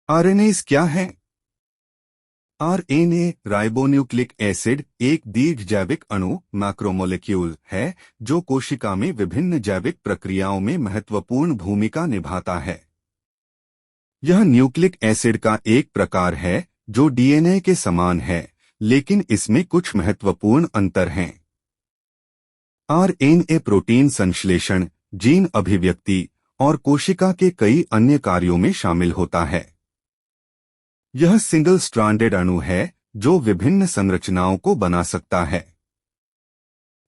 RNS क्या है? RNA ribonucleic acid एक दीर्घ जैविक अणु मैक्रोमोलेक्यूल है जो कोशिका में विभिन्न जैविक प्रक्रियाओं में महत्वपूर्ण भूमिका निभाता है। यह न्यूक्लिक एसिड का एक प्रकार है जो डीएनए के समान है, लेकिन इसमें कुछ महत्वपूर्ण अंतर हैं। आरएनए प्रोटीन संश्लेषण, जीन अभिव्यक्ति और कोशिका के कई अन्य कार्यों में शामिल होता है। यह सिंगल स्ट्रैंडेड अणु है जो विभिन्न संरचनाओं को बना सकता है।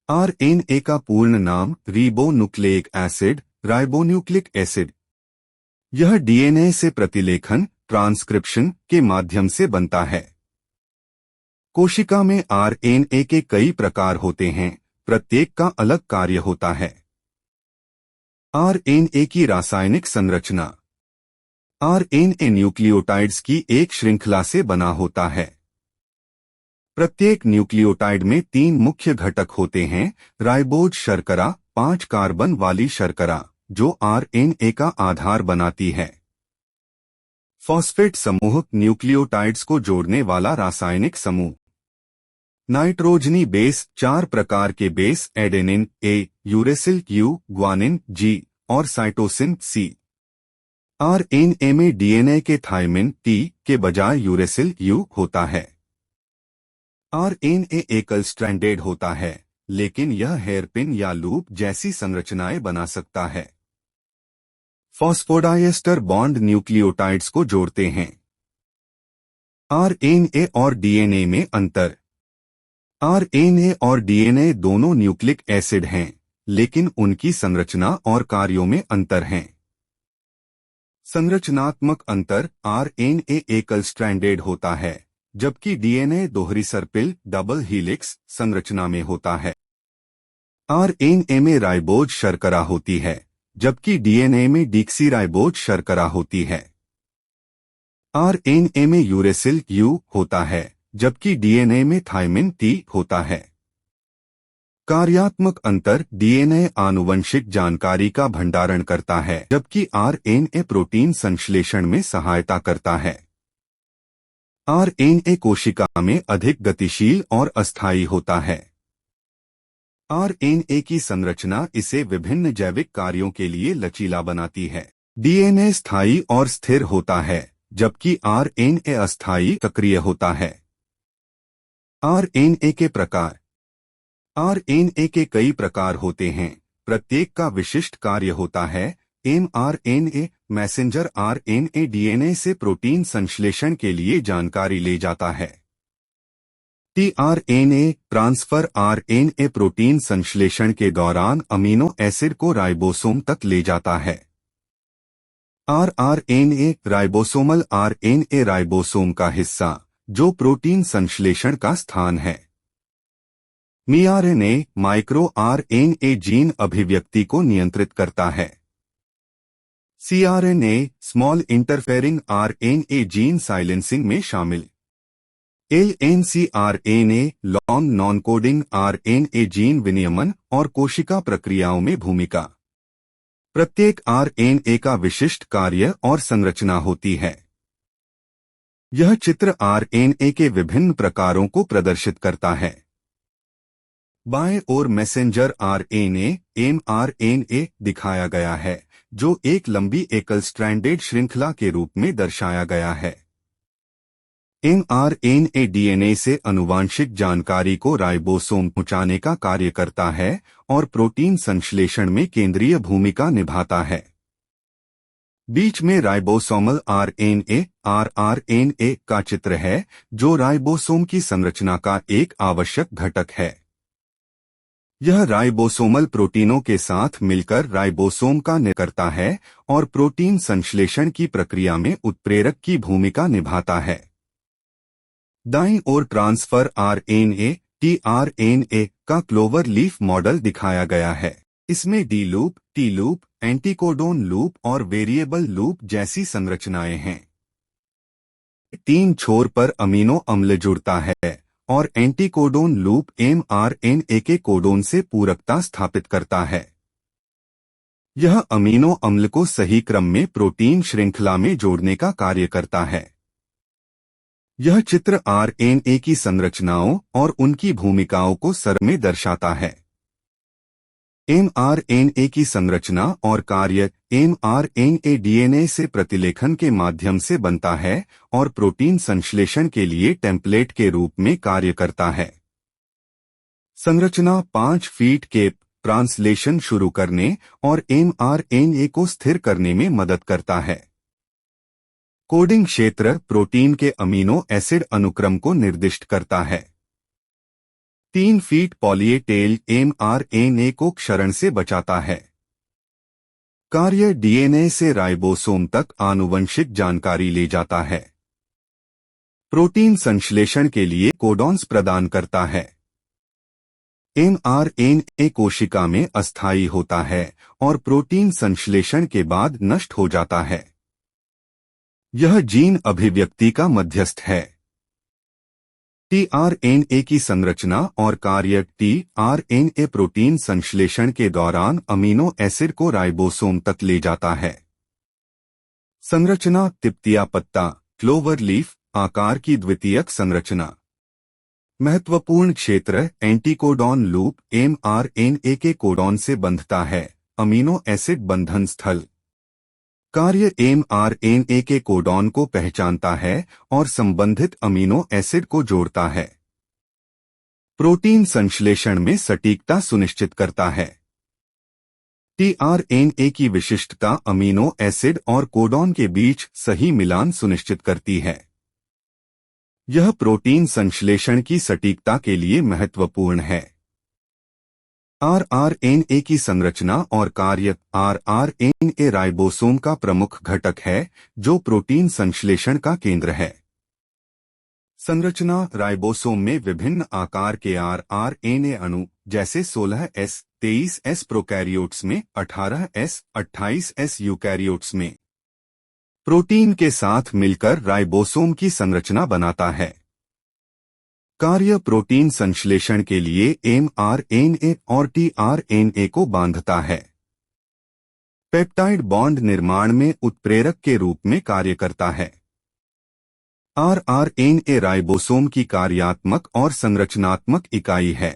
आरएनए का पूर्ण नाम रिबोन्यूक्लेइक एसिड, राइबोन्यूक्लिक एसिड। यह डीएनए से प्रतिलेखन, ट्रांसक्रिप्शन के माध्यम से बनता है। कोशिका में आरएनए के कई प्रकार होते हैं, प्रत्येक का अलग कार्य होता है। आरएनए की रासायनिक संरचना। आरएनए न्यूक्लियोटाइड्स की एक श्रृंखला से बना होता है। प्रत्येक न्यूक्लियोटाइड में 3 मुख्य घटक होते हैं। राइबोज शर्करा, 5 कार्बन वाली शर्करा जो आरएनए का आधार बनाती है। फॉस्फेट समूह, न्यूक्लियोटाइड्स को जोड़ने वाला रासायनिक समूह। नाइट्रोजनी बेस, 4 प्रकार के base, adenine A, uracil U, guanine G और साइटोसिन सी। आरएनए में डीएनए के थायमिन टी के बजाय यूरेसिल यू होता है। आरएनए एकल स्ट्रैंडेड होता है, लेकिन यह हेयरपिन या लूप जैसी संरचनाएं बना सकता है। फॉस्फोडाइएस्टर बॉन्ड न्यूक्लियोटाइड्स को जोड़ते हैं। आरएनए और डीएनए में अंतर। आरएनए और डीएनए दोनों न्यूक्लिक एसिड हैं, लेकिन उनकी संरचना और कार्यों में अंतर हैं। संरचनात्मक अंतर। आरएनए एकल स्ट्रैंडेड होता है, जबकि डीएनए दोहरी सर्पिल, डबल हीलिक्स संरचना में होता है। आरएनए में राइबोज शर्करा होती है, जबकि डीएनए में डीक्सीराइबोज शर्करा होती है। आरएनए में यूरेसिल यू होता है, जबकि डीएनए में थायमिन टी होता है। कार्यात्मक अंतर। डीएनए आनुवंशिक जानकारी का भंडारण करता है, जबकि आरएनए प्रोटीन संश्लेषण में सहायता करता है। आरएनए कोशिका में अधिक गतिशील और अस्थायी होता है। आरएनए की संरचना इसे विभिन्न जैविक कार्यों के लिए लचीला बनाती है। डीएनए स्थायी और स्थिर होता है, जबकि आरएनए अस्थायी सक्रिय होता है। आरएनए के प्रकार। आरएनए के कई प्रकार होते हैं, प्रत्येक का विशिष्ट कार्य होता है। एमआरएनए मैसेंजर आरएनए डीएनए से प्रोटीन संश्लेषण के लिए जानकारी ले जाता है। टीआरएनए ट्रांसफर आरएनए प्रोटीन संश्लेषण के दौरान अमीनो एसिड को राइबोसोम तक ले जाता है। आरआरएनए राइबोसोमल आरएनए राइबोसोम का हिस्सा जो प्रोटीन संश्लेषण का स्थान है। मीआरएनए माइक्रो आरएनए जीन अभिव्यक्ति को नियंत्रित करता है। SiRNA small interfering RNA gene silencing में शामिल। LncRNA long non coding RNA gene विनियमन और कोशिका प्रक्रियाओं में भूमिका। प्रत्येक आरएनए का विशिष्ट कार्य और संरचना होती है। यह चित्र आरएनए के विभिन्न प्रकारों को प्रदर्शित करता है। बाएं ओर मैसेंजर आरएनए एमआरएनए दिखाया गया है, जो एक लंबी एकल स्ट्रैंडेड श्रृंखला के रूप में दर्शाया गया है। एमआरएनए डीएनए से आनुवांशिक जानकारी को राइबोसोम पहुंचाने का कार्य करता है और प्रोटीन संश्लेषण में केंद्रीय भूमिका निभाता है। बीच में राइबोसोमल आरएनए आरआरएनए का चित्र है, जो राइबोसोम की संरचना का एक आवश्यक घटक है। यह राइबोसोमल प्रोटीनों के साथ मिलकर राइबोसोम का निर्माण करता है और प्रोटीन संश्लेषण की प्रक्रिया में उत्प्रेरक की भूमिका निभाता है। दाईं ओर ट्रांसफर आरएनए टीआरएनए का क्लोवर लीफ मॉडल दिखाया गया है। इसमें D loop, T loop, anticodon loop और वेरिएबल लूप जैसी संरचनाएं हैं। 3 छोर पर अमीनो अम्ल जुड़ता है और एंटीकोडोन लूप एमआरएनए के कोडोन से पूरकता स्थापित करता है। यह अमीनो अम्ल को सही क्रम में प्रोटीन श्रृंखला में जोड़ने का कार्य करता है। यह चित्र आरएनए की संरचनाओं और उनकी भूमिकाओं को सरल में दर्शाता है। एमआरएनए की संरचना और कार्य। एमआरएनए डीएनए से प्रतिलेखन के माध्यम से बनता है और प्रोटीन संश्लेषण के लिए टेम्पलेट के रूप में कार्य करता है। संरचना 5 फीट के ट्रांसलेशन शुरू करने और एमआरएनए को स्थिर करने में मदद करता है। कोडिंग क्षेत्र प्रोटीन के अमीनो एसिड अनुक्रम को निर्दिष्ट करता है। 3 फीट पॉली ए टेल एमआरएनए को क्षरण से बचाता है। कार्य डीएनए से राइबोसोम तक आनुवंशिक जानकारी ले जाता है। प्रोटीन संश्लेषण के लिए कोडॉन्स प्रदान करता है। एमआरएनए कोशिका में अस्थायी होता है और प्रोटीन संश्लेषण के बाद नष्ट हो जाता है। यह जीन अभिव्यक्ति का मध्यस्थ है। टीआरएनए की संरचना और कार्य। टीआरएनए प्रोटीन संश्लेषण के दौरान अमीनो एसिड को राइबोसोम तक ले जाता है। संरचना तिपतिया पत्ता क्लोवर लीफ आकार की द्वितीयक संरचना। महत्वपूर्ण क्षेत्र एंटीकोडॉन लूप एमआरएनए के कोडॉन से बंधता है। अमीनो एसिड बंधन स्थल। कार्य एमआरएनए के कोडॉन को पहचानता है और संबंधित अमीनो एसिड को जोड़ता है। प्रोटीन संश्लेषण में सटीकता सुनिश्चित करता है। टीआरएनए की विशिष्टता अमीनो एसिड और कोडॉन के बीच सही मिलान सुनिश्चित करती है। यह प्रोटीन संश्लेषण की सटीकता के लिए महत्वपूर्ण है। आरआरएनए की संरचना और कार्य। आरआरएनए राइबोसोम का प्रमुख घटक है जो प्रोटीन संश्लेषण का केंद्र है। संरचना राइबोसोम में विभिन्न आकार के आरआरएनए अणु जैसे 16S 23S प्रोकैरियोट्स में 18S 28S यूकैरियोट्स में प्रोटीन के साथ मिलकर राइबोसोम की संरचना बनाता है। कार्य प्रोटीन संश्लेषण के लिए एमआरएनए और टीआरएनए को बांधता है। पेप्टाइड बॉन्ड निर्माण में उत्प्रेरक के रूप में कार्य करता है। आरआरएनए राइबोसोम की कार्यात्मक और संरचनात्मक इकाई है।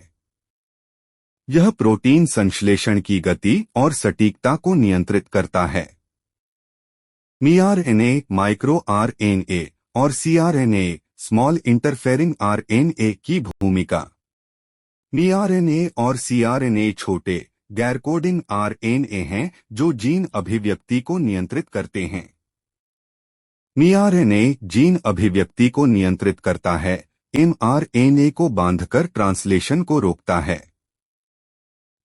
यह प्रोटीन संश्लेषण की गति और सटीकता को नियंत्रित करता है। मीआरएनए माइक्रो आरएनए और सीआरएनए स्मॉल इंटरफेरिंग आरएनए की भूमिका। मीआरएनए और सीआरएनए छोटे गैर-कोडिंग आरएनए हैं जो जीन अभिव्यक्ति को नियंत्रित करते हैं। मीआरएनए जीन अभिव्यक्ति को नियंत्रित करता है, एमआरएनए को बांधकर ट्रांसलेशन को रोकता है।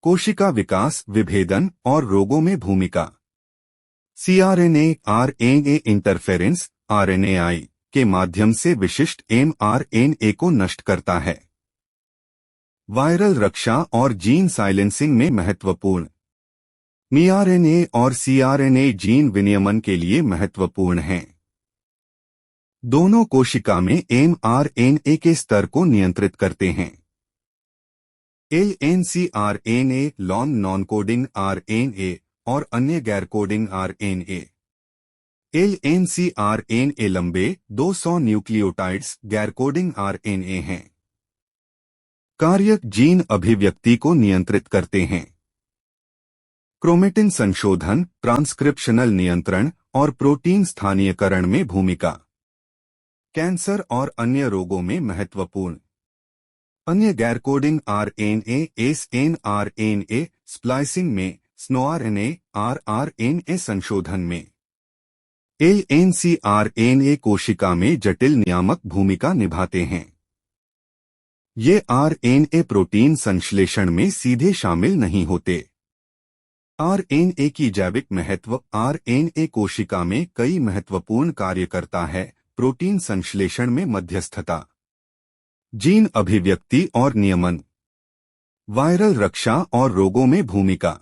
कोशिका विकास, विभेदन और रोगों में भूमिका। सीआरएनए आरएनए इंटरफेरेंस आरएनएआई के माध्यम से विशिष्ट एमआरएनए को नष्ट करता है। वायरल रक्षा और जीन साइलेंसिंग में महत्वपूर्ण। मीआरएनए और सीआरएनए जीन विनियमन के लिए महत्वपूर्ण हैं। दोनों कोशिका में एमआरएनए के स्तर को नियंत्रित करते हैं। एलएनसीआरएनए लॉन्ग नॉन कोडिंग आरएनए और अन्य गैर कोडिंग आरएनए। एलएनसीआरएनए लंबे 200 न्यूक्लियोटाइड्स गैर कोडिंग आरएनए हैं। कार्य जीन अभिव्यक्ति को नियंत्रित करते हैं। क्रोमेटिन संशोधन, ट्रांसक्रिप्शनल नियंत्रण और प्रोटीन स्थानीयकरण में भूमिका। कैंसर और अन्य रोगों में महत्वपूर्ण। अन्य गैर कोडिंग आरएनए एसएनआरएनए स्प्लाइसिंग में, स्नोआरएनए आरआरएनए संशोधन में। एलएनसीआरएनए कोशिका में जटिल नियामक भूमिका निभाते हैं। ये आरएनए प्रोटीन संश्लेषण में सीधे शामिल नहीं होते। आरएनए की जैविक महत्व। आरएनए कोशिका में कई महत्वपूर्ण कार्य करता है। प्रोटीन संश्लेषण में मध्यस्थता, जीन अभिव्यक्ति और नियमन, वायरल रक्षा और रोगों में भूमिका।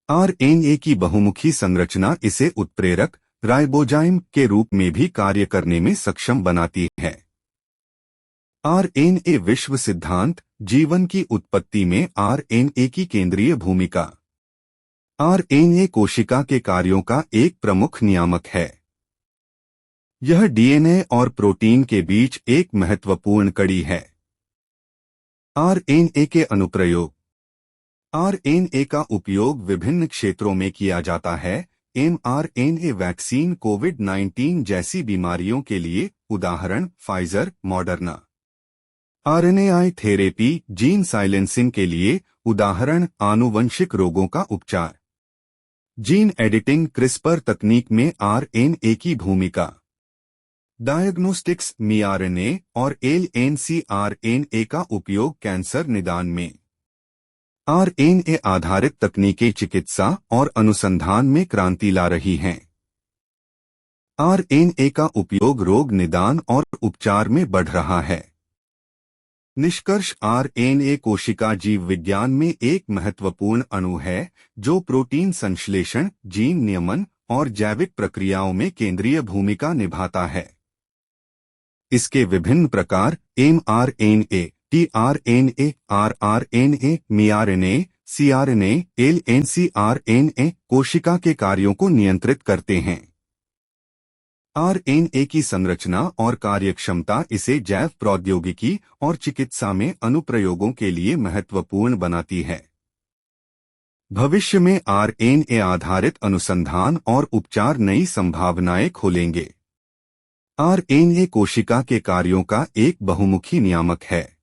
आरएनए की बहुमुखी संरचना इसे उत्प्रेरक राइबोजाइम के रूप में भी कार्य करने में सक्षम बनाती है। आरएनए विश्व सिद्धांत, जीवन की उत्पत्ति में आरएनए की केंद्रीय भूमिका। आरएनए कोशिका के कार्यों का एक प्रमुख नियामक है। यह डीएनए और प्रोटीन के बीच एक महत्वपूर्ण कड़ी है। आरएनए के अनुप्रयोग। आरएनए का उपयोग विभिन्न क्षेत्रों में किया जाता है। एमआरएनए वैक्सीन कोविड-19 जैसी बीमारियों के लिए, उदाहरण Pfizer, Moderna. RNAi therapy, gene silencing के लिए, उदाहरण आनुवंशिक रोगों का उपचार। जीन एडिटिंग, क्रिस्पर तकनीक में आरएनए की भूमिका। डायग्नोस्टिक्स, मीआरएनए और एलएनसी-आरएनए का उपयोग कैंसर निदान में। आरएनए आधारित तकनीकें चिकित्सा और अनुसंधान में क्रांति ला रही हैं। आरएनए का उपयोग रोग निदान और उपचार में बढ़ रहा है। निष्कर्ष। आरएनए कोशिका जीव विज्ञान में एक महत्वपूर्ण अणु है जो प्रोटीन संश्लेषण, जीन नियमन और जैविक प्रक्रियाओं में केंद्रीय भूमिका निभाता है। इसके विभिन्न प्रकार एमआरएनए, टीआरएनए, आरआरएनए, मीआरएनए, सीआरएनए, एलएनसी-आरएनए कोशिका के कार्यों को नियंत्रित करते हैं। आरएनए की संरचना और कार्यक्षमता इसे जैव प्रौद्योगिकी और चिकित्सा में अनुप्रयोगों के लिए महत्वपूर्ण बनाती है। भविष्य में आरएनए आधारित अनुसंधान और उपचार नई संभावनाएं खोलेंगे। आरएनए कोशिका के कार्यों का एक बहुमुखी नियामक है।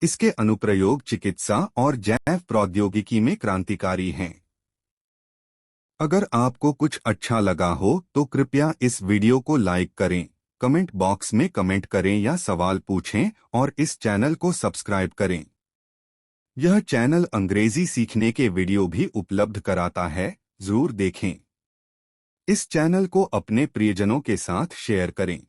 इसके अनुप्रयोग चिकित्सा और जैव प्रौद्योगिकी में क्रांतिकारी हैं। अगर आपको कुछ अच्छा लगा हो तो कृपया इस वीडियो को लाइक करें, कमेंट बॉक्स में कमेंट करें या सवाल पूछें और इस चैनल को सब्सक्राइब करें। यह चैनल अंग्रेजी सीखने के वीडियो भी उपलब्ध कराता है, जरूर देखें। इस चैनल को अपने प्रियजनों के साथ शेयर करें।